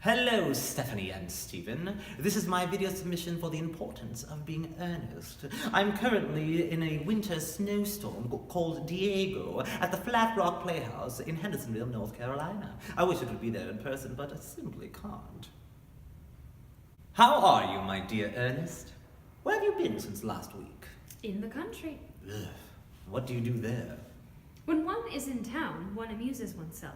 Hello, Stephanie and Stephen. This is my video submission for the importance of being earnest. I'm currently in a winter snowstorm called Diego at the Flat Rock Playhouse in Hendersonville, North Carolina. I wish I could be there in person, but I simply can't. How are you, my dear Ernest? Where have you been since last week? In the country. Ugh. What do you do there? When one is in town, one amuses oneself.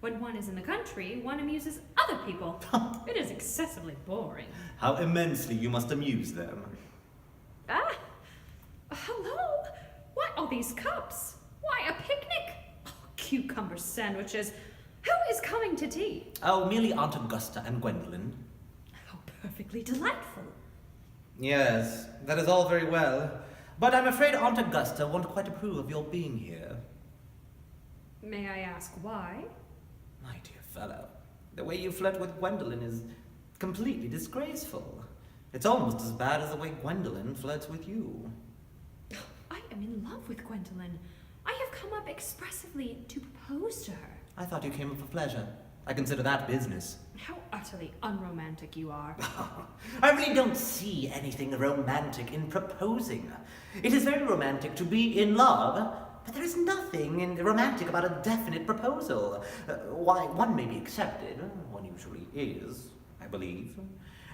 When one is in the country, one amuses other people. It is excessively boring. How immensely you must amuse them. Ah! Hello? What are these cups? Why, a picnic? Oh, cucumber sandwiches. Who is coming to tea? Oh, merely Aunt Augusta and Gwendolyn. How perfectly delightful. Yes, that is all very well. But I'm afraid Aunt Augusta won't quite approve of your being here. May I ask why? My dear fellow, the way you flirt with Gwendolyn is completely disgraceful. It's almost as bad as the way Gwendolyn flirts with you. I am in love with Gwendolyn. I have come up expressively to propose to her. I thought you came up for pleasure. I consider that business. How utterly unromantic you are. I really don't see anything romantic in proposing. It is very romantic to be in love, but there is nothing romantic about a definite proposal. Why, one may be accepted, one usually is, I believe.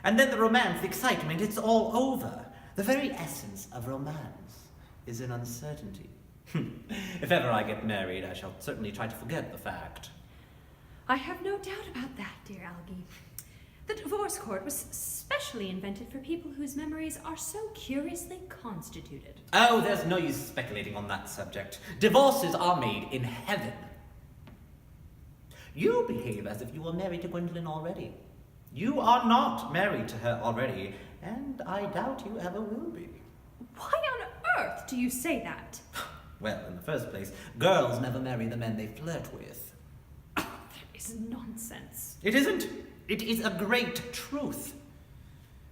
And then the romance, the excitement, it's all over. The very essence of romance is in uncertainty. If ever I get married, I shall certainly try to forget the fact. I have no doubt about that, dear Algie. The divorce court was specially invented for people whose memories are so curiously constituted. Oh, there's no use speculating on that subject. Divorces are made in heaven. You behave as if you were married to Gwendolyn already. You are not married to her already, and I doubt you ever will be. Why on earth do you say that? Well, in the first place, girls never marry the men they flirt with. Oh, that is nonsense. It isn't. It is a great truth.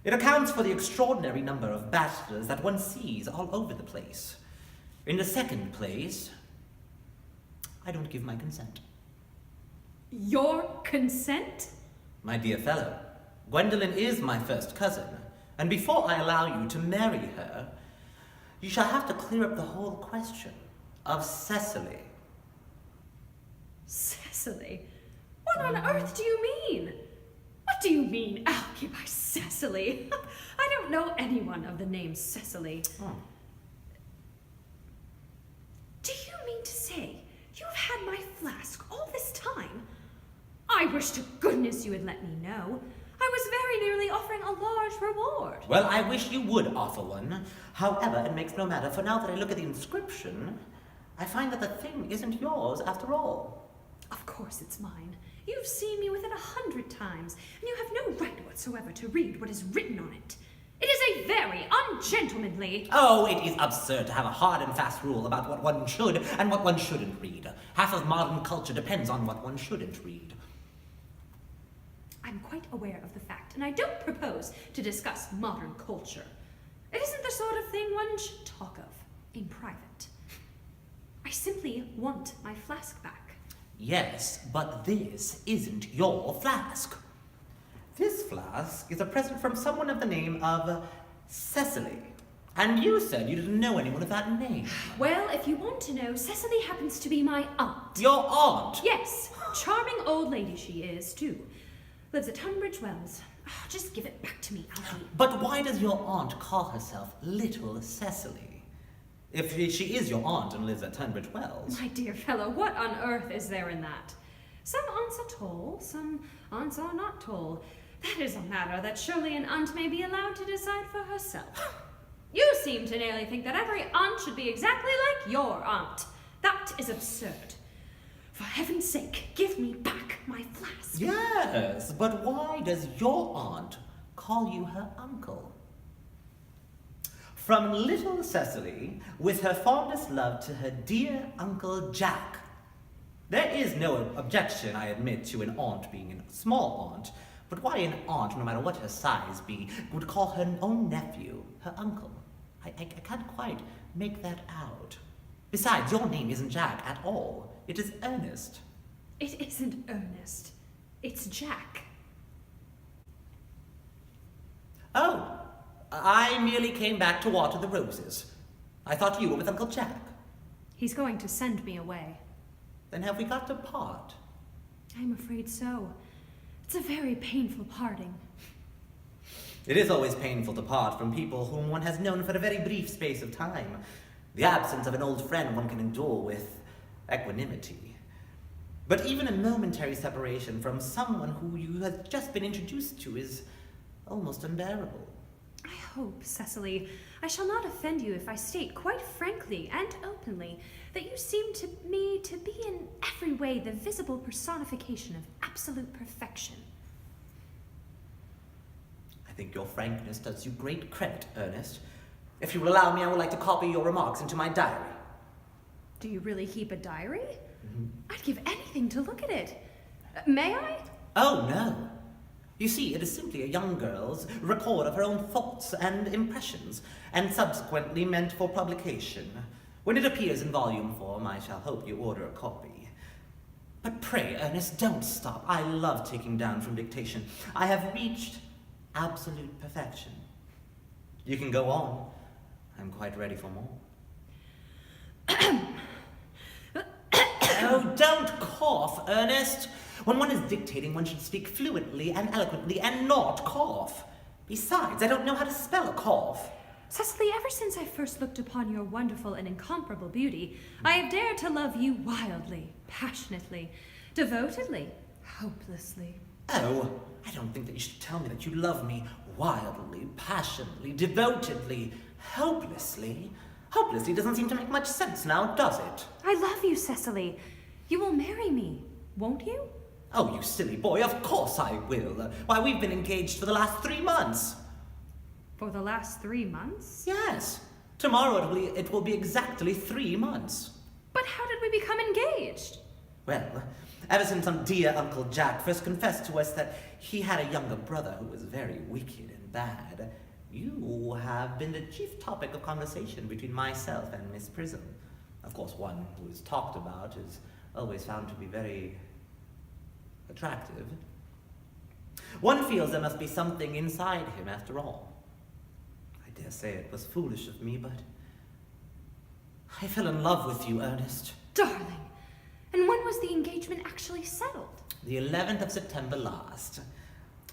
It accounts for the extraordinary number of bachelors that one sees all over the place. In the second place, I don't give my consent. Your consent? My dear fellow, Gwendolyn is my first cousin, and before I allow you to marry her, you shall have to clear up the whole question of Cecily. Cecily? What on earth do you mean? What do you mean, Algie, by Cecily? I don't know anyone of the name Cecily. Oh. Do you mean to say you've had my flask all this time? I wish to goodness you had let me know. I was very nearly offering a large reward. Well, I wish you would offer one. However, it makes no matter, for now that I look at the inscription, I find that the thing isn't yours after all. Of course it's mine. You've seen me with it 100 times, and you have no right whatsoever to read what is written on it. It is a very ungentlemanly... Oh, it is absurd to have a hard and fast rule about what one should and what one shouldn't read. Half of modern culture depends on what one shouldn't read. I'm quite aware of the fact, and I don't propose to discuss modern culture. It isn't the sort of thing one should talk of in private. I simply want my flask back. Yes, but this isn't your flask. This flask is a present from someone of the name of Cecily. And you said you didn't know anyone of that name. Well, if you want to know, Cecily happens to be my aunt. Your aunt? Yes, charming old lady she is, too. Lives at Tunbridge Wells. Oh, just give it back to me, Algie. But why does your aunt call herself Little Cecily? If she is your aunt and lives at Tunbridge Wells. My dear fellow, what on earth is there in that? Some aunts are tall, some aunts are not tall. That is a matter that surely an aunt may be allowed to decide for herself. You seem to nearly think that every aunt should be exactly like your aunt. That is absurd. For heaven's sake, give me back my flask. Yes, but why does your aunt call you her uncle? From little Cecily, with her fondest love to her dear Uncle Jack. There is no objection, I admit, to an aunt being a small aunt, but why an aunt, no matter what her size be, would call her own nephew her uncle? I can't quite make that out. Besides, your name isn't Jack at all. It is Ernest. It isn't Ernest. It's Jack. Oh, I merely came back to water the roses. I thought you were with Uncle Jack. He's going to send me away. Then have we got to part? I'm afraid so. It's a very painful parting. It is always painful to part from people whom one has known for a very brief space of time. The absence of an old friend one can endure with equanimity. But even a momentary separation from someone who you have just been introduced to is almost unbearable. I hope, Cecily, I shall not offend you if I state quite frankly and openly that you seem to me to be in every way the visible personification of absolute perfection. I think your frankness does you great credit, Ernest. If you will allow me, I would like to copy your remarks into my diary. Do you really keep a diary? I'd give anything to look at it. May I? Oh, no. You see, it is simply a young girl's record of her own thoughts and impressions, and subsequently meant for publication. When it appears in volume form, I shall hope you order a copy. But pray, Ernest, don't stop. I love taking down from dictation. I have reached absolute perfection. You can go on. I'm quite ready for more. Oh, don't cough, Ernest. When one is dictating, one should speak fluently and eloquently and not cough. Besides, I don't know how to spell a cough. Cecily, ever since I first looked upon your wonderful and incomparable beauty, I have dared to love you wildly, passionately, devotedly, hopelessly. Oh, I don't think that you should tell me that you love me wildly, passionately, devotedly, hopelessly. Hopelessly doesn't seem to make much sense now, does it? I love you, Cecily. You will marry me, won't you? Oh, you silly boy, of course I will. Why, we've been engaged for the last 3 months. For the last 3 months? Yes. Tomorrow it will be exactly 3 months. But how did we become engaged? Well, ever since dear Uncle Jack first confessed to us that he had a younger brother who was very wicked and bad, you have been the chief topic of conversation between myself and Miss Prism. Of course, one who is talked about is always found to be very attractive. One feels there must be something inside him after all. I dare say it was foolish of me, but I fell in love with you, Ernest. Darling, and when was the engagement actually settled? The 11th of September last.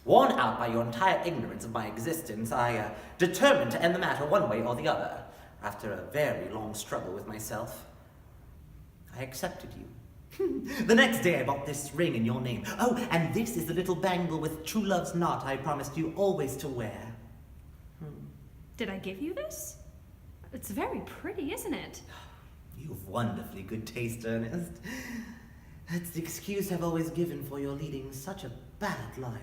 Worn out by your entire ignorance of my existence, I determined to end the matter one way or the other. After a very long struggle with myself, I accepted you. The next day I bought this ring in your name. Oh, and this is the little bangle with true love's knot I promised you always to wear. Did I give you this? It's very pretty, isn't it? You've wonderfully good taste, Ernest. That's the excuse I've always given for your leading such a bad life.